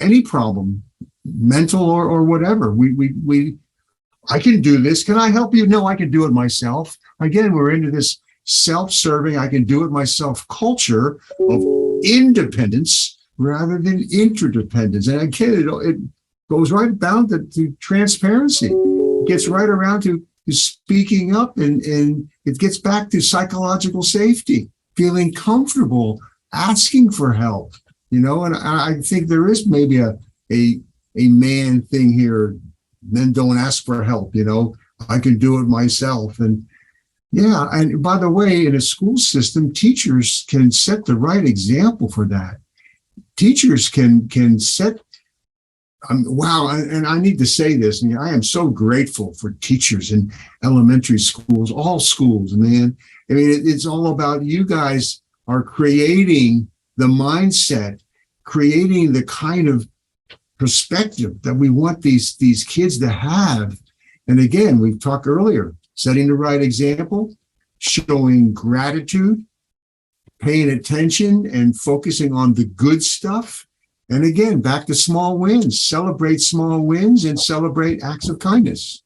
any problem, mental or whatever. I can do this. Can I help you? No, I can do it myself. Again, we're into this self-serving, I can do it myself culture of independence rather than interdependence. And again, it goes right down to transparency. It gets right around to speaking up, and it gets back to psychological safety, feeling comfortable, asking for help, and I think there is maybe a man thing here. Men don't ask for help, I can do it myself. And yeah, and by the way, in a school system, teachers can set the right example for that. Teachers can set, wow, and I need to say this, and I am so grateful for teachers in elementary schools, all schools, man. I mean, it's all about you guys are creating the mindset, creating the kind of perspective that we want these kids to have. And again, we talked earlier, setting the right example, showing gratitude, paying attention and focusing on the good stuff. And again, back to small wins, celebrate small wins and celebrate acts of kindness.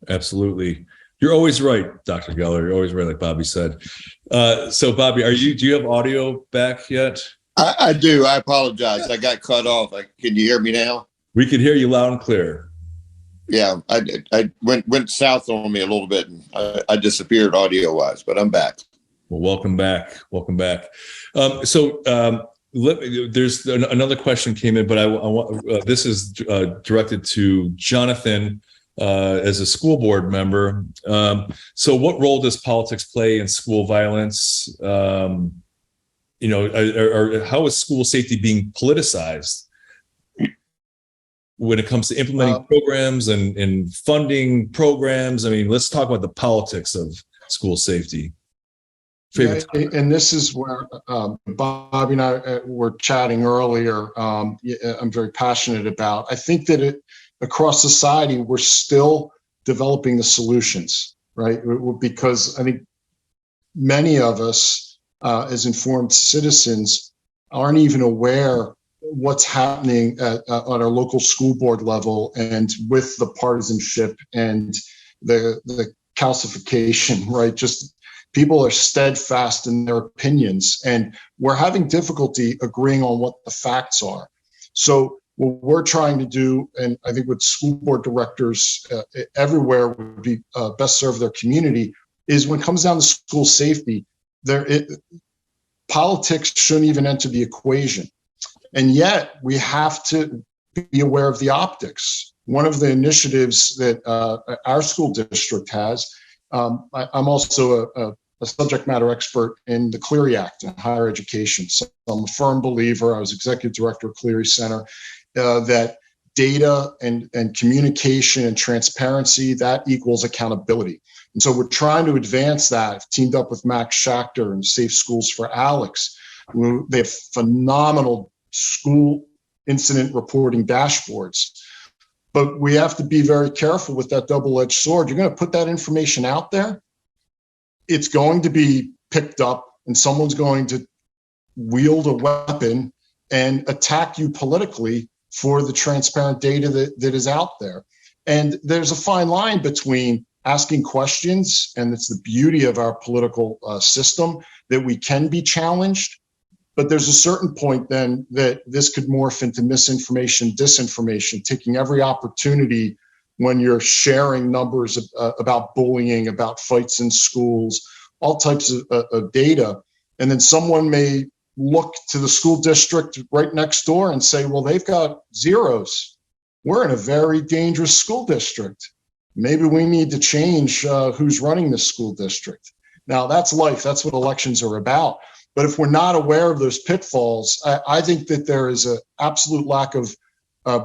Absolutely. You're always right, Dr. Geller. You're always right, like Bobby said. So Bobby, do you have audio back yet? I do. I apologize. I got cut off. Can you hear me now? We can hear you loud and clear. Yeah, I went south on me a little bit, and I disappeared audio-wise, but I'm back. Well, welcome back. Welcome back. There's another question came in, but I want this is directed to Jonathan as a school board member. So, what role does politics play in school violence? Or how is school safety being politicized when it comes to implementing programs and funding programs? I mean, let's talk about the politics of school safety. And this is where Bobby and I were chatting earlier. I'm very passionate about. I think that across society, we're still developing the solutions, right? Because I think many of us, as informed citizens, aren't even aware what's happening at our local school board level, and with the partisanship and the calcification, right? Just people are steadfast in their opinions, and we're having difficulty agreeing on what the facts are. So what we're trying to do, and I think what school board directors everywhere would be best serve their community, is when it comes down to school safety, politics shouldn't even enter the equation. And yet we have to be aware of the optics. One of the initiatives that our school district has, I'm also a subject matter expert in the Clery Act in higher education. So I'm a firm believer, I was executive director of Clery Center, that data and communication and transparency, that equals accountability. And so we're trying to advance that. I've teamed up with Max Schachter and Safe Schools for Alex. They have phenomenal school incident reporting dashboards. But we have to be very careful with that double-edged sword. You're going to put that information out there, it's going to be picked up, and someone's going to wield a weapon and attack you politically for the transparent data that is out there. And there's a fine line between asking questions, and it's the beauty of our political system that we can be challenged. But there's a certain point then that this could morph into misinformation, disinformation, taking every opportunity when you're sharing numbers about bullying, about fights in schools, all types of data. And then someone may look to the school district right next door and say, well, they've got zeros. We're in a very dangerous school district. Maybe we need to change who's running this school district. Now, that's life. That's what elections are about. But if we're not aware of those pitfalls, I think that there is an absolute lack of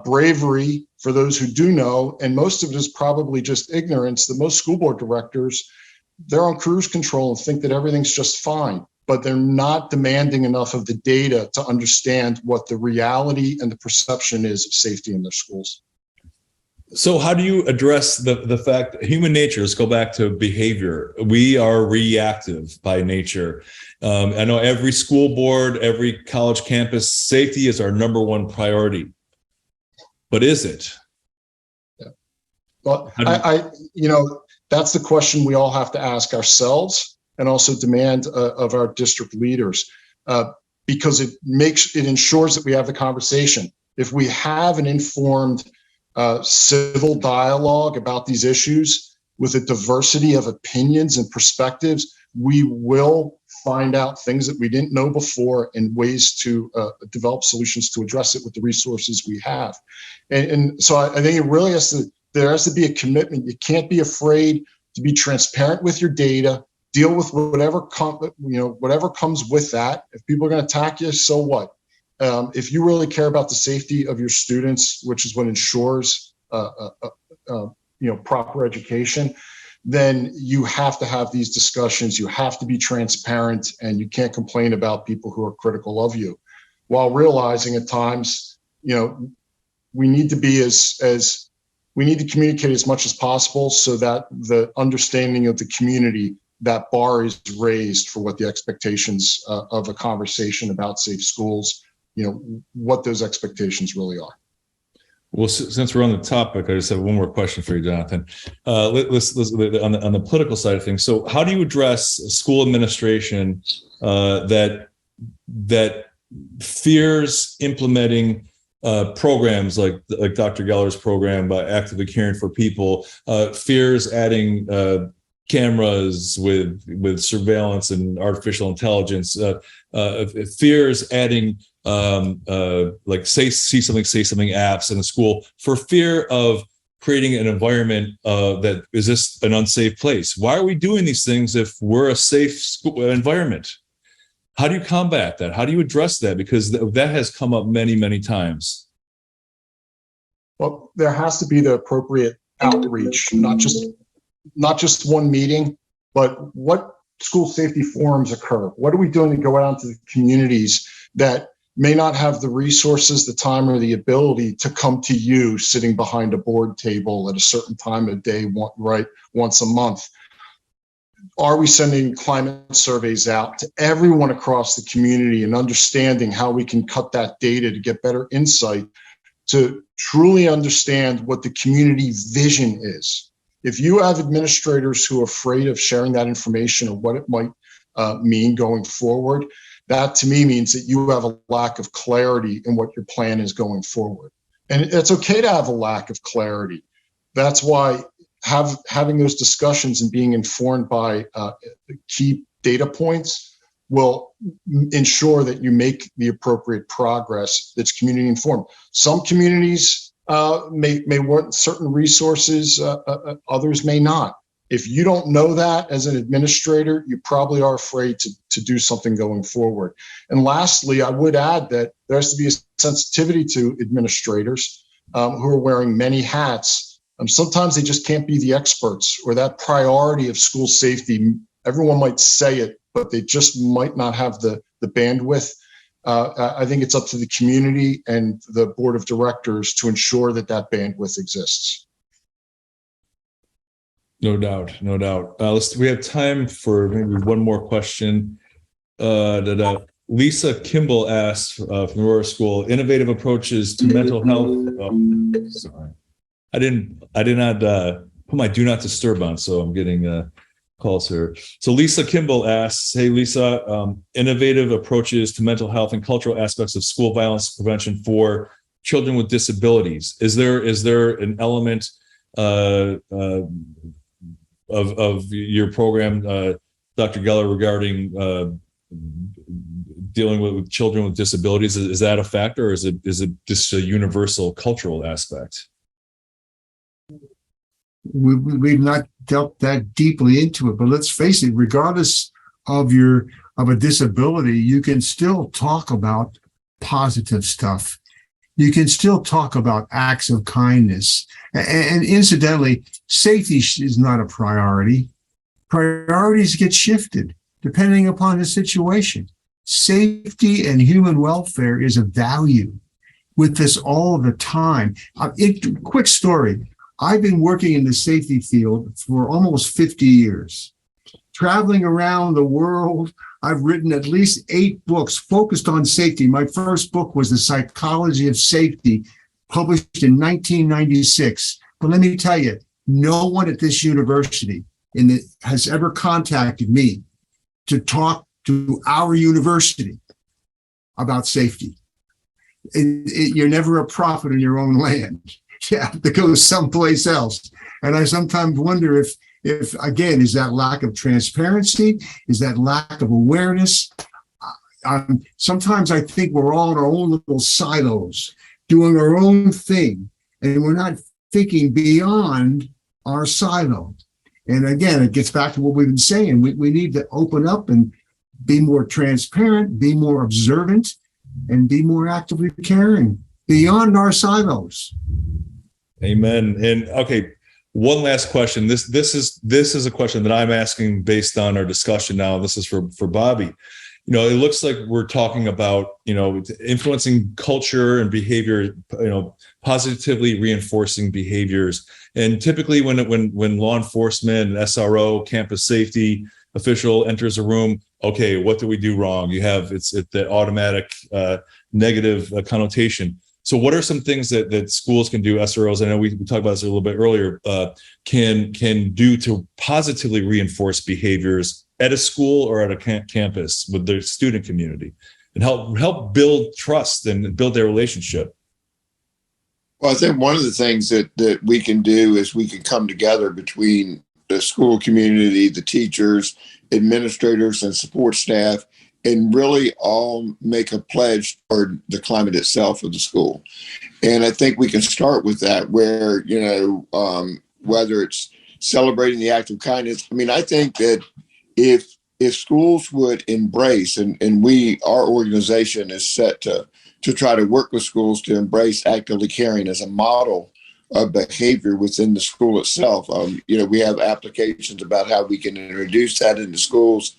bravery for those who do know. And most of it is probably just ignorance that most school board directors they're on cruise control and think that everything's just fine, but they're not demanding enough of the data to understand what the reality and the perception is of safety in their schools. So how do you address the fact that human nature, let's go back to behavior. We are reactive by nature. I know every school board, every college campus, safety is our number one priority. But is it? Yeah. Well, that's the question we all have to ask ourselves and also demand of our district leaders, because it ensures that we have the conversation. If we have an informed civil dialogue about these issues with a diversity of opinions and perspectives, we will find out things that we didn't know before and ways to develop solutions to address it with the resources we have. And so I think there has to be a commitment. You can't be afraid to be transparent with your data, deal with whatever comes with that. If people are going to attack you, so what? If you really care about the safety of your students, which is what ensures proper education, then you have to have these discussions. You have to be transparent, and you can't complain about people who are critical of you, while realizing at times, we need to be we need to communicate as much as possible so that the understanding of the community, that bar is raised for what the expectations of a conversation about safe schools, what those expectations really are. Well, since we're on the topic, I just have one more question for you, Jonathan. Let's on the political side of things. So, how do you address school administration that fears implementing programs like Dr. Geller's program by actively caring for people, fears adding cameras with surveillance and artificial intelligence, fears adding like say something apps in the school for fear of creating an environment that is this an unsafe place? Why are we doing these things if we're a safe school environment? How do you combat that? How do you address that? Because that has come up many, many times. Well, there has to be the appropriate outreach, not just one meeting, but what school safety forums occur? What are we doing to go out into the communities that may not have the resources, the time, or the ability to come to you sitting behind a board table at a certain time of day, once a month? Are we sending climate surveys out to everyone across the community and understanding how we can cut that data to get better insight to truly understand what the community vision is? If you have administrators who are afraid of sharing that information or what it might mean going forward, that to me means that you have a lack of clarity in what your plan is going forward. And it's okay to have a lack of clarity. That's why having those discussions and being informed by key data points will ensure that you make the appropriate progress that's community informed. Some communities may want certain resources, others may not. If you don't know that as an administrator, you probably are afraid to do something going forward. And lastly, I would add that there has to be a sensitivity to administrators who are wearing many hats. Sometimes they just can't be the experts, or that priority of school safety. Everyone might say it, but they just might not have the bandwidth. I think it's up to the community and the board of directors to ensure that bandwidth exists. No doubt. We have time for maybe one more question. Lisa Kimball asked from Aurora School, innovative approaches to mental health. Oh, sorry, I did not put my do not disturb on, so I'm getting calls here. So Lisa Kimball asks, hey Lisa, innovative approaches to mental health and cultural aspects of school violence prevention for children with disabilities. Is there an element of your program, Dr. Geller, regarding dealing with children with disabilities? Is that a factor, or is it just a universal cultural aspect? We've not delved that deeply into it, but let's face it, regardless of a disability, you can still talk about positive stuff. You can still talk about acts of kindness. And incidentally, safety is not a priority. priorities get shifted depending upon the situation. Safety and human welfare is a value with this all the time. Quick story. I've been working in the safety field for almost 50 years. Traveling around the world, I've written at least 8 books focused on safety. My first book was The Psychology of Safety, published in 1996. But let me tell you, no one at this university has ever contacted me to talk to our university about safety. You're never a prophet in your own land. You have to go someplace else. And I sometimes wonder if again, is that lack of transparency? Is that lack of awareness? Sometimes I think we're all in our own little silos, doing our own thing, and we're not thinking beyond our silo. And again, it gets back to what we've been saying. We need to open up and be more transparent, be more observant, and be more actively caring beyond our silos. Amen. And okay, one last question. This is a question that I'm asking based on our discussion now. This is for Bobby. It looks like we're talking about, influencing culture and behavior, positively reinforcing behaviors. And typically when law enforcement, SRO, campus safety official enters a room, okay, what do we do wrong? It's the automatic negative connotation. So what are some things that schools can do, SROs, I know we talked about this a little bit earlier, can do to positively reinforce behaviors at a school or at a campus with their student community and help build trust and build their relationship? Well, I think one of the things that we can do is we can come together between the school community, the teachers, administrators, and support staff, and really all make a pledge toward the climate itself of the school. And I think we can start with that, where, whether it's celebrating the act of kindness. I mean, I think that if schools would embrace, and our organization is set to try to work with schools to embrace actively caring as a model of behavior within the school itself. We have applications about how we can introduce that into schools.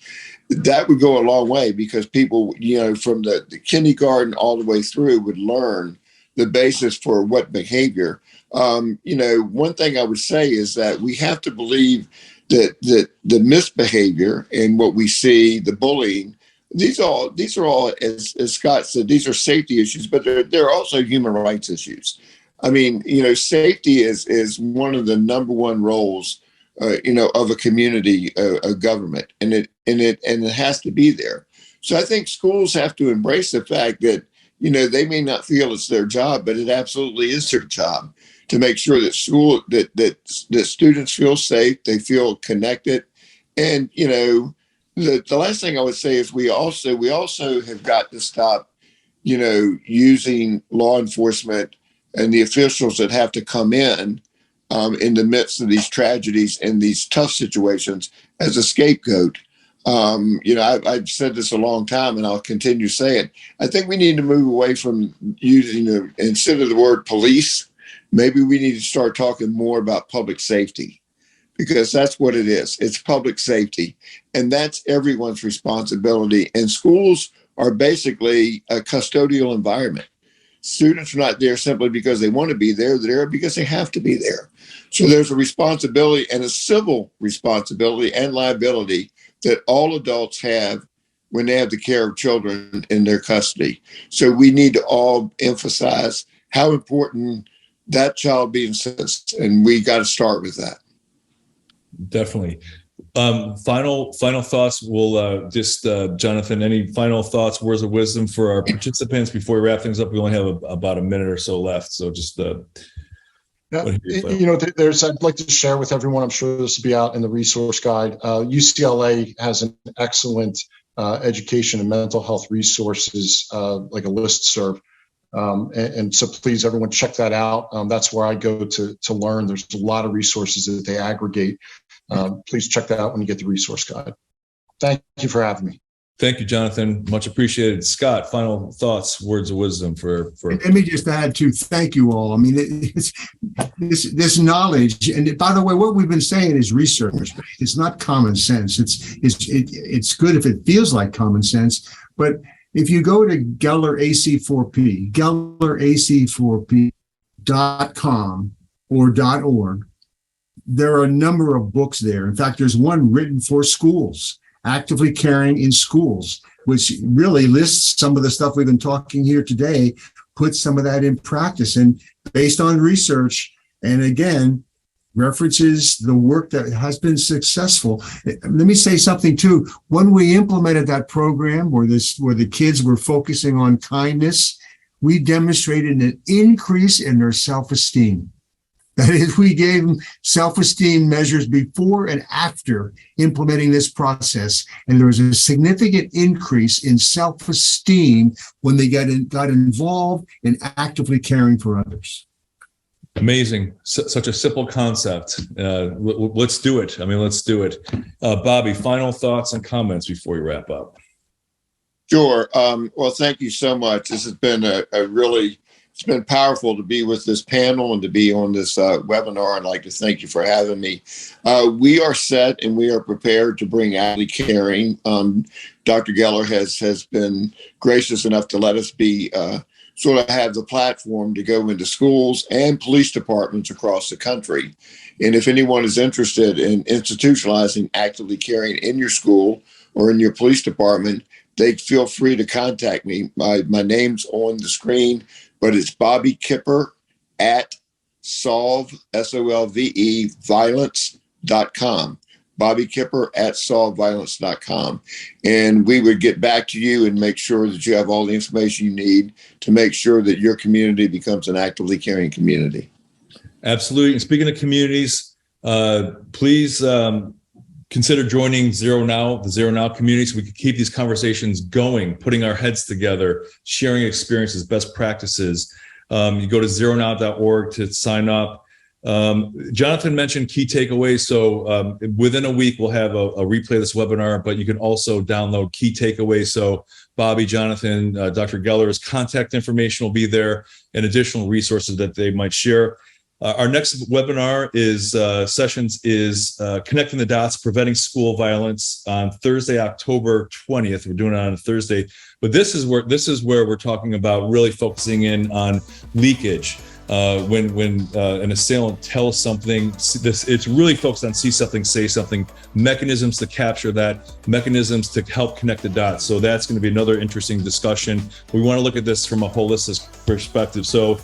That would go a long way, because people, from the kindergarten all the way through would learn the basis for what behavior. One thing I would say is that we have to believe that the misbehavior and what we see, the bullying, these are all, as Scott said, these are safety issues, but they're also human rights issues. I mean, safety is one of the number one roles, of a community, a government, and it has to be there. So I think schools have to embrace the fact that, they may not feel it's their job, but it absolutely is their job to make sure that that students feel safe, they feel connected. And, the last thing I would say is we also have got to stop, using law enforcement and the officials that have to come in the midst of these tragedies and these tough situations as a scapegoat. I've said this a long time, and I'll continue to say it. I think we need to move away from using, instead of the word police, maybe we need to start talking more about public safety, because that's what it is. It's public safety, and that's everyone's responsibility. And schools are basically a custodial environment. Students are not there simply because they want to be there. They're there because they have to be there. So there's a responsibility, and a civil responsibility and liability that all adults have when they have the care of children in their custody. So we need to all emphasize how important that child being assessed, and we got to start with that. Definitely. Final thoughts. We'll Jonathan, any final thoughts, words of wisdom for our participants before we wrap things up? We only have about a minute or so left, so just I'd like to share with everyone, I'm sure this will be out in the resource guide. UCLA has an excellent education and mental health resources, like a listserv. And so please, everyone, check that out. That's where I go to learn. There's a lot of resources that they aggregate. Please check that out when you get the resource guide. Thank you for having me. Thank you, Jonathan. Much appreciated. Scott, final thoughts, words of wisdom for. Let me just add to thank you all. I mean, it's this knowledge, and by the way, what we've been saying is research. It's not common sense. It's good if it feels like common sense, but if you go to Geller AC4P, GellerAC4P.com or .org, there are a number of books there. In fact, there's one written for schools. Actively Caring in Schools, which really lists some of the stuff we've been talking here today, puts some of that in practice. And based on research, and again, references the work that has been successful. Let me say something too. When we implemented that program where the kids were focusing on kindness, we demonstrated an increase in their self-esteem. That is, we gave them self-esteem measures before and after implementing this process. And there was a significant increase in self-esteem when they got involved in actively caring for others. Amazing. Such a simple concept. Let's do it. Let's do it. Bobby, final thoughts and comments before we wrap up. Sure. Well, thank you so much. This has been it's been powerful to be with this panel and to be on this webinar. I'd like to thank you for having me. We are set and we are prepared to bring actively caring. Dr. Geller has been gracious enough to let us be sort of have the platform to go into schools and police departments across the country. And if anyone is interested in institutionalizing actively caring in your school or in your police department, they feel free to contact me. My name's on the screen, but it's Bobby Kipper at solve, SOLVE, violence.com. Bobby Kipper at solveviolence.com. And we would get back to you and make sure that you have all the information you need to make sure that your community becomes an actively caring community. Absolutely. And speaking of communities, please consider joining ZeroNow, the ZeroNow community, so we can keep these conversations going, putting our heads together, sharing experiences, best practices. You go to zeronow.org to sign up. Jonathan mentioned key takeaways. So within a week, we'll have a replay of this webinar, but you can also download key takeaways. So Bobby, Jonathan, Dr. Geller's contact information will be there and additional resources that they might share. Our next webinar sessions is Connecting the Dots, Preventing School Violence on Thursday, October 20th. We're doing it on a Thursday, but this is where we're talking about really focusing in on leakage. When an assailant tells something, it's really focused on see something, say something, mechanisms to capture that, mechanisms to help connect the dots. So that's going to be another interesting discussion. We want to look at this from a holistic perspective. So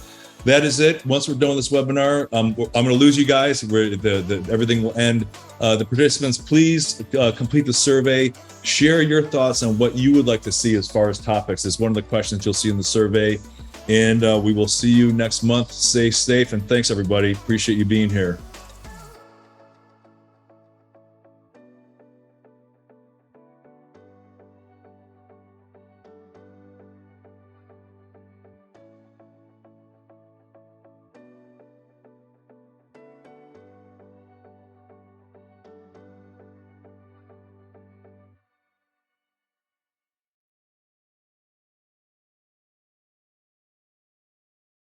that is it. Once we're done with this webinar, I'm going to lose you guys. Everything will end. The participants, please complete the survey. Share your thoughts on what you would like to see as far as topics. It's one of the questions you'll see in the survey. And we will see you next month. Stay safe, and thanks, everybody. Appreciate you being here.